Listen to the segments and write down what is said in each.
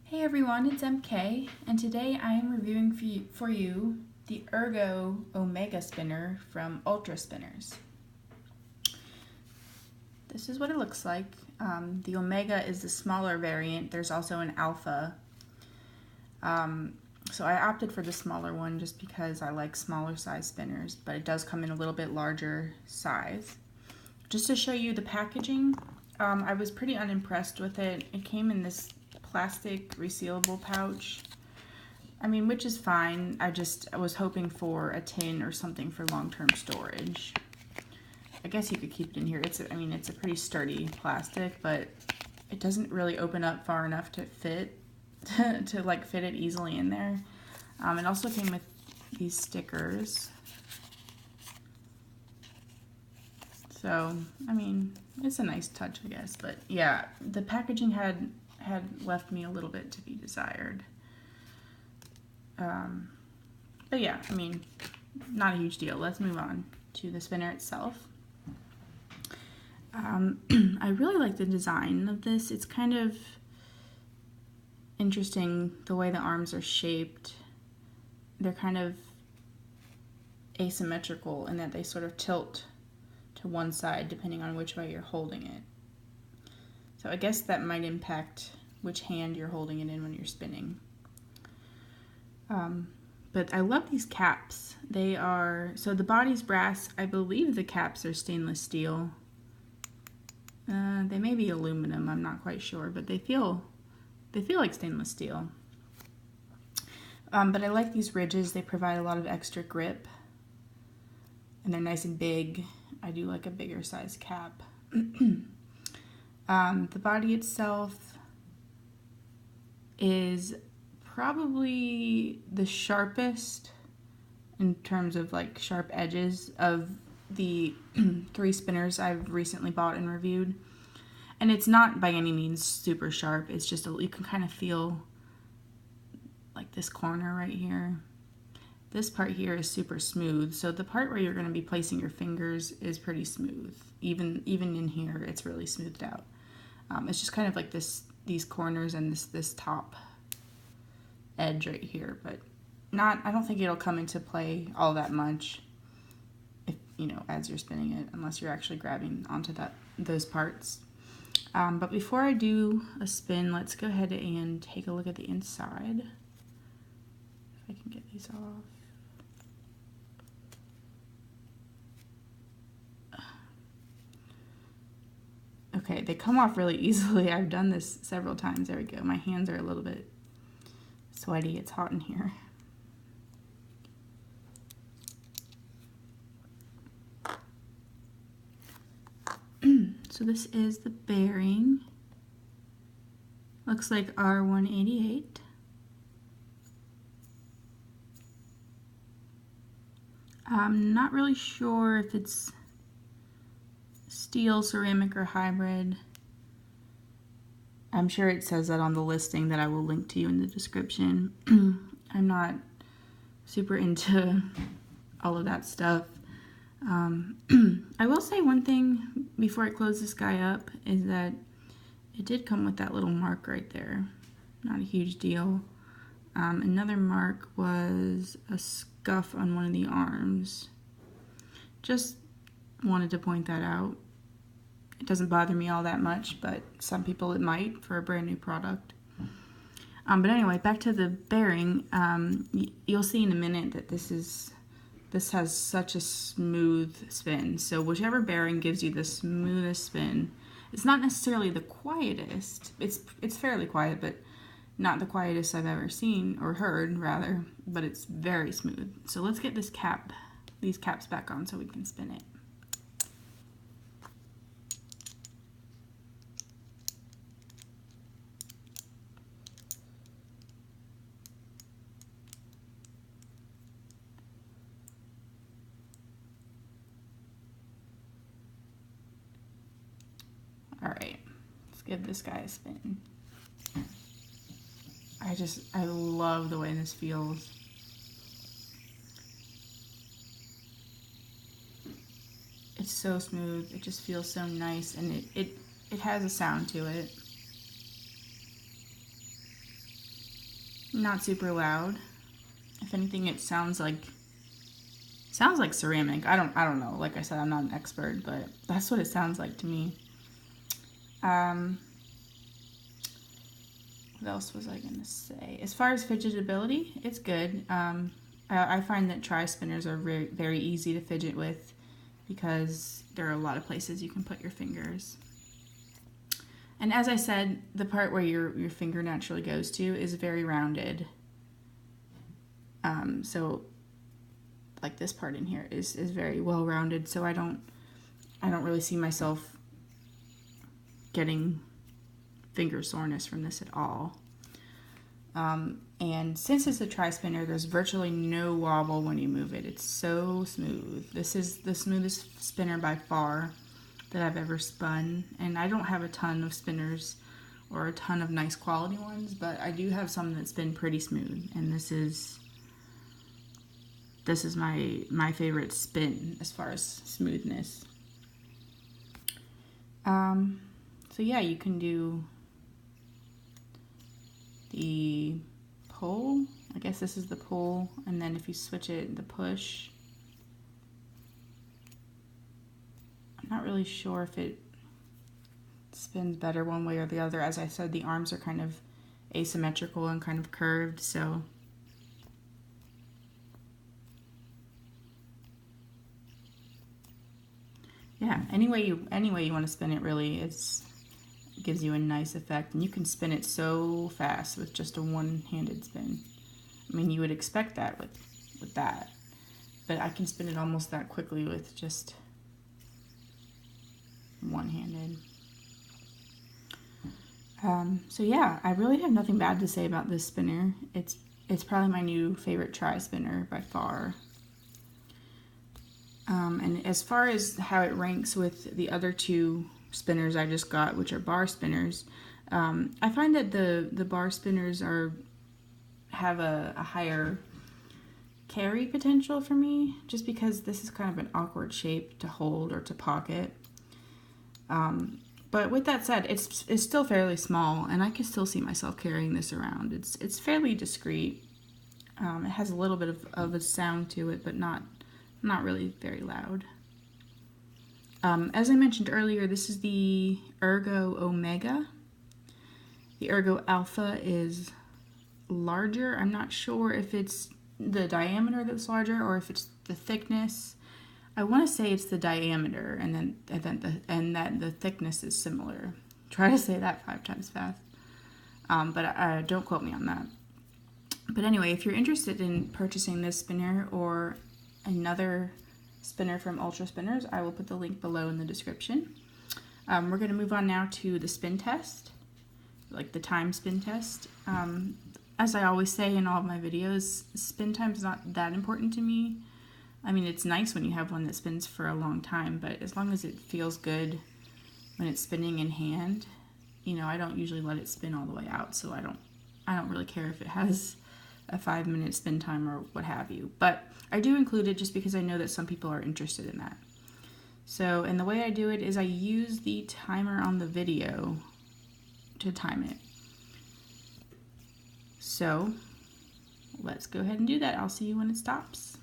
Hey everyone, it's MK, and today I am reviewing for you the Ergo Omega Spinner from UltraSpinners. This is what it looks like. The Omega is the smaller variant. There's also an Alpha. So I opted for the smaller one just because I like smaller size spinners, but it does come in a little bit larger size. Just to show you the packaging, I was pretty unimpressed with it. It came in this plastic resealable pouch. I mean, which is fine. I was hoping for a tin or something for long-term storage. I guess you could keep it in here. It's a pretty sturdy plastic, but it doesn't really open up far enough to fit fit it easily in there. It also came with these stickers. So, I mean, it's a nice touch, I guess. But yeah, the packaging had left me a little bit to be desired. But yeah, I mean, not a huge deal. Let's move on to the spinner itself. I really like the design of this. It's kind of interesting the way the arms are shaped. They're kind of asymmetrical in that they sort of tilt to one side depending on which way you're holding it. So I guess that might impact which hand you're holding it in when you're spinning. But I love these caps. So the body's brass. I believe the caps are stainless steel. They may be aluminum, I'm not quite sure, but they feel like stainless steel. But I like these ridges. They provide a lot of extra grip. And they're nice and big. I do like a bigger size cap. The body itself is probably the sharpest in terms of like sharp edges of the 3 spinners I've recently bought and reviewed. And it's not by any means super sharp. It's just you can kind of feel like this corner right here. This part here is super smooth. So the part where you're going to be placing your fingers is pretty smooth. Even in here, it's really smoothed out. It's just kind of like these corners and this top edge right here, but I don't think it'll come into play all that much if, as you're spinning it, unless you're actually grabbing onto those parts. But before I do a spin, let's go ahead and take a look at the inside. If I can get these off. Okay, they come off really easily. I've done this several times. There we go. My hands are a little bit sweaty. It's hot in here. So this is the bearing. Looks like R188. I'm not really sure if it's steel, ceramic, or hybrid. I'm sure it says that on the listing that I will link to you in the description. I'm not super into all of that stuff. I will say one thing before I close this guy up is that it did come with that little mark right there. Not a huge deal. Another mark was a scuff on one of the arms. Just wanted to point that out. It doesn't bother me all that much, but some people it might for a brand new product. But anyway, back to the bearing. You'll see in a minute that this has such a smooth spin. So whichever bearing gives you the smoothest spin, it's not necessarily the quietest. It's fairly quiet, but not the quietest I've ever seen or heard, rather. But it's very smooth. So let's get these caps back on so we can spin it. Alright, let's give this guy a spin. I love the way this feels. It's so smooth, it just feels so nice, and it has a sound to it. Not super loud. If anything, it sounds like ceramic. I don't know. Like I said, I'm not an expert, but that's what it sounds like to me. What else was I gonna say? As far as fidgetability, it's good. I find that tri-spinners are very, very easy to fidget with because there are a lot of places you can put your fingers. And as I said, the part where your finger naturally goes to is very rounded. So like this part in here is very well rounded, so I don't really see myself getting finger soreness from this at all. And since it's a tri-spinner, there's virtually no wobble when you move it. It's so smooth. This is the smoothest spinner by far that I've ever spun, and I don't have a ton of spinners or a ton of nice quality ones, but I do have some that spin pretty smooth, and this is my favorite spin as far as smoothness. So yeah, you can do the pull. I guess this is the pull, and then if you switch it, the push. I'm not really sure if it spins better one way or the other. As I said, the arms are kind of asymmetrical and kind of curved, so yeah, any way you want to spin it, really, it gives you a nice effect, and you can spin it so fast with just a one-handed spin. I mean, you would expect that with that, but I can spin it almost that quickly with just one-handed. So yeah, I really have nothing bad to say about this spinner. It's probably my new favorite tri-spinner by far. And as far as how it ranks with the other two spinners I just got, which are bar spinners, I find that the bar spinners have a higher carry potential for me, just because this is kind of an awkward shape to hold or to pocket. But with that said, it's still fairly small, and I can still see myself carrying this around. It's fairly discreet. It has a little bit of a sound to it, but not really very loud. As I mentioned earlier, this is the Ergo Omega. The Ergo Alpha is larger. I'm not sure if it's the diameter that's larger or if it's the thickness. I want to say it's the diameter, and that the thickness is similar. Try to say that 5 times fast, but don't quote me on that. But anyway, if you're interested in purchasing this spinner or another spinner from UltraSpinners, I will put the link below in the description. We're going to move on now to the spin test, like the time spin test. As I always say in all of my videos, spin time is not that important to me. I mean, it's nice when you have one that spins for a long time, but as long as it feels good when it's spinning in hand, you know, I don't usually let it spin all the way out, so I don't really care if it has a 5-minute spin time or what have you. But I do include it just because I know that some people are interested in that. So, and the way I do it is I use the timer on the video to time it. So, let's go ahead and do that. I'll see you when it stops.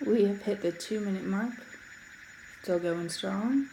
We have hit the 2-minute mark. Still going strong.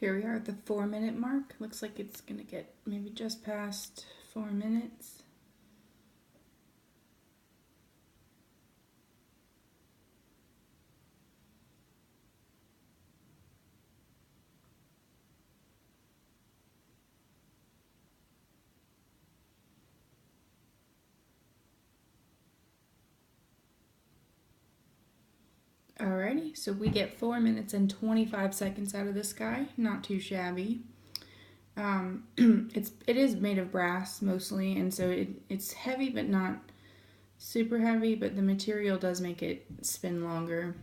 Here we are at the 4-minute mark. Looks like it's gonna get maybe just past 4 minutes. Alrighty, so we get 4 minutes and 25 seconds out of this guy. Not too shabby. It is made of brass mostly, and so it's heavy but not super heavy, but the material does make it spin longer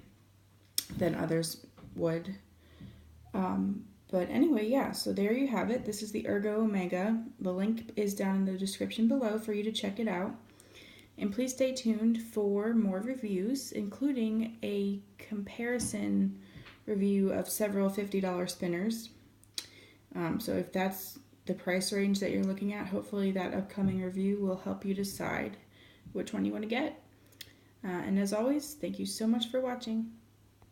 than others would. But anyway, yeah, so there you have it. This is the Ergo Omega. The link is down in the description below for you to check it out. And please stay tuned for more reviews, including a comparison review of several $50 spinners. So if that's the price range that you're looking at, hopefully that upcoming review will help you decide which one you want to get. And as always, thank you so much for watching.